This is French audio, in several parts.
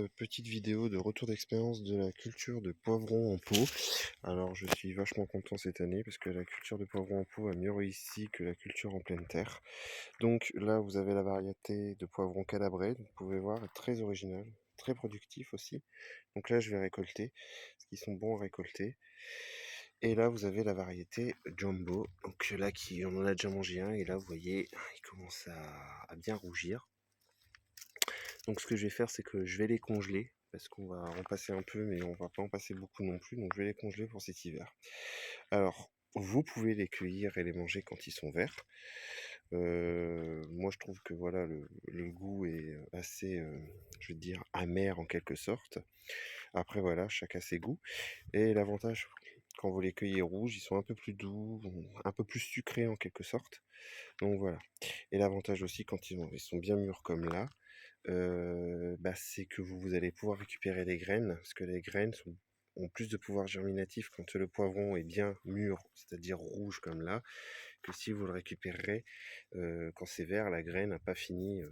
petite vidéo de retour d'expérience de la culture de poivrons en pot. Alors je suis vachement content cette année parce que la culture de poivrons en pot a mieux réussi que la culture en pleine terre. Donc là vous avez la variété de poivrons calabrais, donc vous pouvez voir, est très original, très productif aussi. Donc là je vais récolter, parce qu'ils sont bons à récolter. Et là vous avez la variété Jumbo, donc là on en a déjà mangé un et là vous voyez il commence à bien rougir. Donc ce que je vais faire, c'est que je vais les congeler, parce qu'on va en passer un peu, mais on va pas en passer beaucoup non plus, donc je vais les congeler pour cet hiver. Alors, vous pouvez les cueillir et les manger quand ils sont verts. Moi je trouve que voilà, le goût est assez, je veux dire, amer en quelque sorte. Après voilà, chacun ses goûts. Et l'avantage, quand vous les cueillez rouges, ils sont un peu plus doux, un peu plus sucrés en quelque sorte. Donc voilà. Et l'avantage aussi, quand ils sont bien mûrs comme là, c'est que vous allez pouvoir récupérer les graines, parce que les graines ont plus de pouvoir germinatif quand le poivron est bien mûr, c'est-à-dire rouge comme là, que si vous le récupérez quand c'est vert, la graine n'a pas fini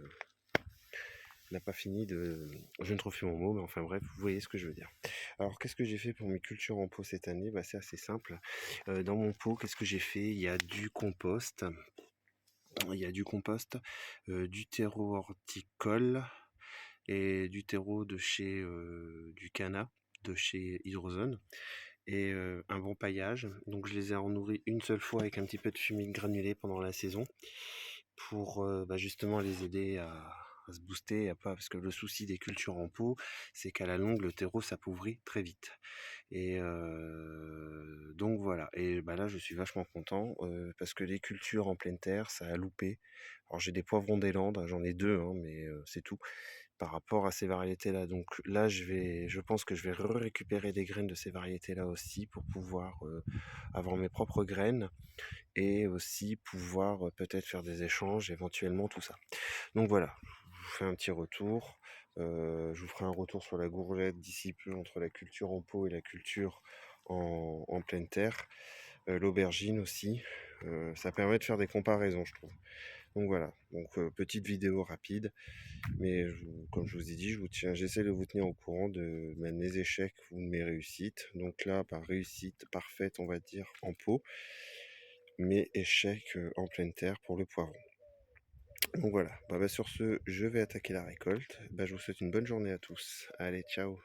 de... Je ne trouve plus mon mot, mais enfin bref, vous voyez ce que je veux dire. Alors qu'est-ce que j'ai fait pour mes cultures en pot cette année? C'est assez simple. Dans mon pot, qu'est-ce que j'ai fait? Il y a du compost, du terreau horticole, et du terreau de chez du Cana, de chez Hydrozone, et un bon paillage. Donc je les ai nourris une seule fois avec un petit peu de fumier granulé pendant la saison pour justement les aider à se booster, parce que le souci des cultures en pot, c'est qu'à la longue, le terreau s'appauvrit très vite. Et donc voilà, et là je suis vachement content parce que les cultures en pleine terre, ça a loupé. Alors j'ai des poivrons des Landes, j'en ai deux, hein, mais c'est tout par rapport à ces variétés-là. Donc là, je pense que je vais récupérer des graines de ces variétés-là aussi pour pouvoir avoir mes propres graines et aussi pouvoir peut-être faire des échanges, éventuellement tout ça. Donc voilà, je vous fais un petit retour. Je vous ferai un retour sur la gourgette d'ici peu entre la culture en pot et la culture en pleine terre. L'aubergine aussi. Ça permet de faire des comparaisons, je trouve. Donc voilà, petite vidéo rapide, mais comme je vous ai dit, j'essaie de vous tenir au courant de mes échecs ou de mes réussites. Donc là, par réussite parfaite, on va dire en pot, mais échec en pleine terre pour le poivron. Donc voilà, sur ce, je vais attaquer la récolte. Je vous souhaite une bonne journée à tous. Allez, ciao!